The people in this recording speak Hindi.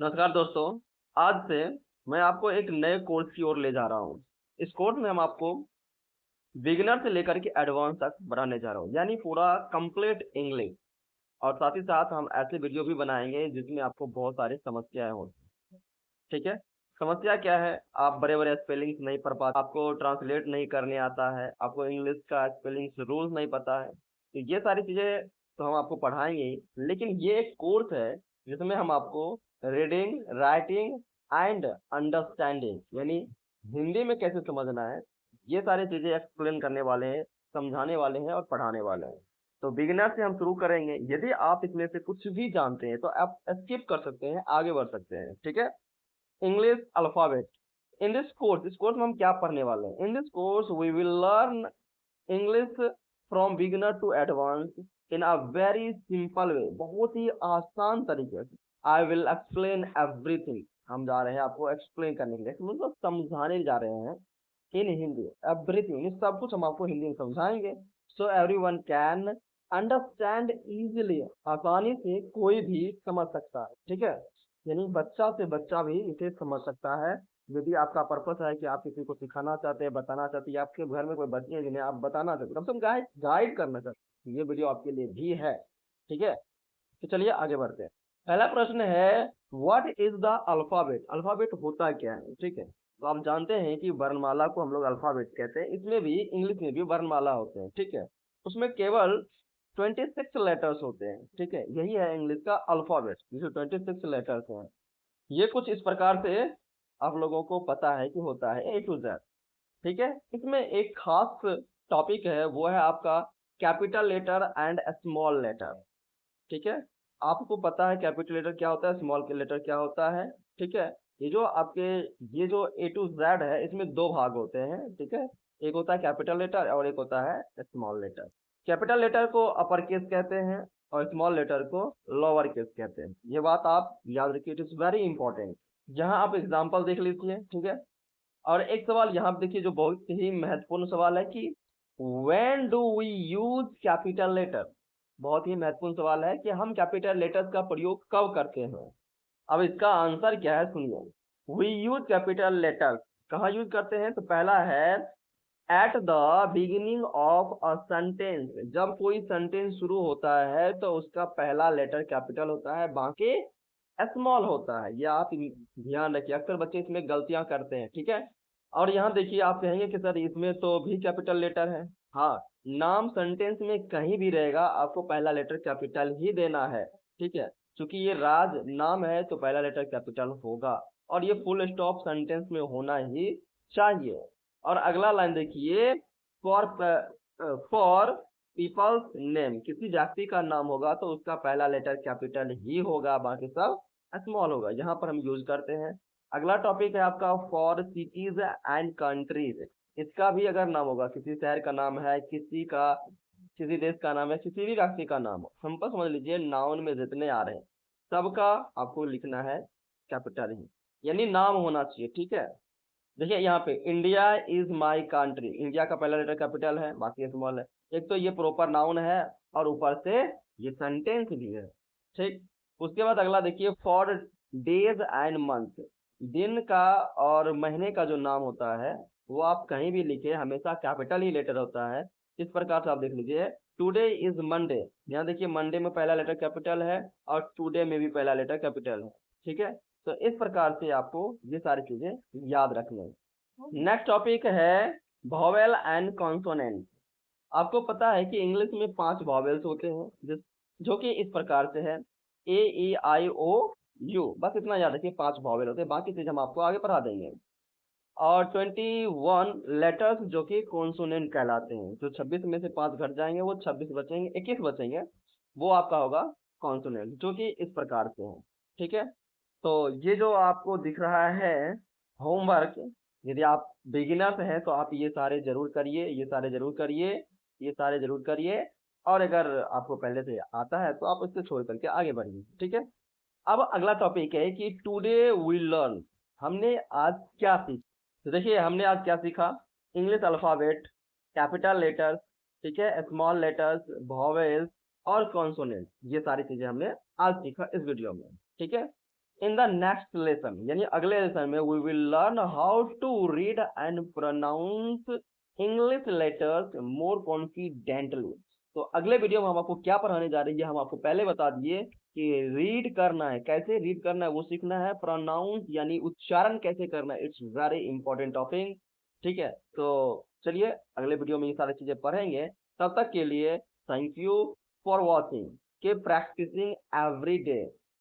नमस्कार दोस्तों। आज से मैं आपको एक नए कोर्स की ओर ले जा रहा हूँ। इस कोर्स में हम आपको बिगिनर से लेकर के एडवांस तक बढ़ाने जा रहा हूँ, यानी पूरा कंप्लीट इंग्लिश। और साथ ही साथ हम ऐसे वीडियो भी बनाएंगे जिसमें आपको बहुत सारी समस्याएं हो। ठीक है। समस्या क्या है? आप बड़े बड़े स्पेलिंग्स नहीं पढ़ पाते, आपको ट्रांसलेट नहीं करने आता है, आपको इंग्लिश का स्पेलिंग्स रूल्स नहीं पता है, तो ये सारी चीजें तो हम आपको पढ़ाएंगे ही, लेकिन ये एक कोर्स है जिसमें हम आपको रीडिंग, राइटिंग एंड अंडरस्टैंडिंग, यानी हिंदी में कैसे समझना है, ये सारी चीजें एक्सप्लेन करने वाले हैं, समझाने वाले हैं और पढ़ाने वाले हैं। तो बिगिनर से हम शुरू करेंगे। यदि आप इसमें से कुछ भी जानते हैं तो आप स्किप कर सकते हैं, आगे बढ़ सकते हैं। ठीक है। English alphabet. इस कोर्स में हम क्या पढ़ने वाले हैं? In this course we will learn English from beginner to advance in a very simple way, बहुत ही आसान तरीके से। I will explain everything. हम जा रहे हैं आपको एक्सप्लेन करने के लिए, मतलब समझाने जा रहे हैं इन हिंदी। एवरीथिंग, सब कुछ हम आपको हिंदी में समझाएंगे, so everyone can understand easily. आसानी से कोई भी समझ सकता है। ठीक है। यानी बच्चा से बच्चा भी इसे समझ सकता है। यदि आपका पर्पस है कि आप किसी को सिखाना चाहते हैं, बताना चाहते हैं, या आपके घर में कोई बच्चे हैं जिन्हें आप बताना चाहते हैं, कम से कम गाइड गाइड करना चाहते हैं, ये वीडियो आपके लिए भी है। ठीक है। तो चलिए आगे बढ़ते हैं। पहला प्रश्न है, what is the alphabet? Alphabet होता क्या है? ठीक है। तो आप जानते हैं कि वर्णमाला को हम लोग अल्फाबेट कहते हैं। इसमें भी इंग्लिश में भी वर्णमाला होते हैं। ठीक है। उसमें केवल 26 लेटर्स होते हैं। ठीक है। यही है इंग्लिश का अल्फाबेट, जिसमें 26 लेटर्स हैं। ये कुछ इस प्रकार से आप लोगों को पता है कि होता है A to Z। ठीक है। इसमें एक खास टॉपिक है, वो है आपका capital letter and small letter. ठीक है। आपको पता है कैपिटल लेटर क्या होता है, स्मॉल लेटर क्या होता है। ठीक है। ये जो आपके ये जो A to Z है, इसमें दो भाग होते हैं। ठीक है। एक होता है कैपिटल लेटर और एक होता है स्मॉल लेटर। कैपिटल लेटर को अपर केस कहते हैं और स्मॉल लेटर को लोअर केस कहते हैं। ये बात आप याद रखिए, इट इज वेरी इंपॉर्टेंट। यहाँ आप एग्जाम्पल देख लीजिए। ठीक है। और एक सवाल यहाँ पे देखिए जो बहुत ही महत्वपूर्ण सवाल है कि when do we use capital letter? बहुत ही महत्वपूर्ण सवाल है कि हम कैपिटल लेटर्स का प्रयोग कब करते हैं। अब इसका आंसर क्या है, सुनिए। वी यूज कैपिटल लेटर्स कहाँ यूज करते हैं? तो पहला है at the beginning of a sentence. जब कोई सेंटेंस शुरू होता है तो उसका पहला लेटर कैपिटल होता है, बाकी स्मॉल होता है। ये आप ध्यान रखिए, अक्सर बच्चे इसमें गलतियां करते हैं। ठीक है। और यहाँ देखिए, आप कहेंगे कि सर इसमें तो भी कैपिटल लेटर है। हाँ, नाम सेंटेंस में कहीं भी रहेगा, आपको पहला लेटर कैपिटल ही देना है। ठीक है। क्योंकि ये राज नाम है तो पहला लेटर कैपिटल होगा, और ये फुल स्टॉप सेंटेंस में होना ही चाहिए। और अगला लाइन देखिए, फॉर फॉर पीपल्स नेम, किसी व्यक्ति का नाम होगा तो उसका पहला लेटर कैपिटल ही होगा, बाकी सब स्मॉल होगा। यहाँ पर हम यूज करते हैं। अगला टॉपिक है आपका फॉर सिटीज एंड कंट्रीज। इसका भी अगर नाम होगा, किसी शहर का नाम है, किसी देश का नाम है, किसी भी व्यक्ति का नाम हो, सिंपल समझ लीजिए, नाउन में जितने आ रहे हैं सबका आपको लिखना है कैपिटल ही, यानी नाम होना चाहिए। ठीक है। देखिए यहाँ पे India is my country, India का पहला लेटर कैपिटल है, बाकी स्मॉल है। एक तो ये प्रॉपर नाउन है और ऊपर से ये सेंटेंस भी है। ठीक। उसके बाद अगला देखिए, फॉर डेज एंड मंथ। दिन का और महीने का जो नाम होता है वो आप कहीं भी लिखे, हमेशा कैपिटल ही लेटर होता है। इस प्रकार से आप देख लीजिए, टुडे इज मंडे। यहाँ देखिए मंडे में पहला लेटर कैपिटल है और टुडे में भी पहला लेटर कैपिटल है। ठीक है। तो इस प्रकार से आपको ये सारी चीजें याद रखनी है। नेक्स्ट टॉपिक है वॉवेल एंड कॉन्सोनेंट। आपको पता है कि इंग्लिश में 5 वॉवेल्स होते हैं, जो कि इस प्रकार से है A E I O U। बस इतना याद रखिए, 5 वॉवेल होते हैं, बाकी चीज हम आपको आगे पढ़ा देंगे। और 21 लेटर्स जो कि कॉन्सोनेंट कहलाते हैं। जो 26 में से 5 घट जाएंगे, वो 26 बचेंगे, 21 बचेंगे, वो आपका होगा कॉन्सोनेंट, जो कि इस प्रकार से है। ठीक है। तो ये जो आपको दिख रहा है होमवर्क, यदि आप बिगिनर्स हैं तो आप ये सारे जरूर करिए, ये सारे जरूर करिए, ये सारे जरूर करिए। और अगर आपको पहले से आता है तो आप उससे छोड़ करके आगे बढ़िए। ठीक है। अब अगला टॉपिक है कि टुडे वी लर्न, हमने आज क्या सीखा। तो देखिए हमने आज क्या सीखा, इंग्लिश अल्फाबेट, कैपिटल लेटर्स, ठीक है, स्मॉल लेटर्स, वॉवेल्स और कॉन्सोनेंट, ये सारी चीजें हमने आज सीखा इस वीडियो में। ठीक है। इन द नेक्स्ट लेसन, यानी अगले लेसन में we will learn how to read and pronounce English letters more confidently. तो अगले वीडियो में हम आपको क्या पढ़ाने जा रहे हैं, हम आपको पहले बता दिए कि रीड करना है, कैसे रीड करना है वो सीखना है, प्रोनाउंस यानी उच्चारण कैसे करना है, इट्स वेरी इंपॉर्टेंट टॉपिक। ठीक है, तो चलिए अगले वीडियो में ये सारी चीजें पढ़ेंगे। तब तक के लिए थैंक यू फॉर वॉचिंग, के प्रैक्टिसिंग एवरी डे।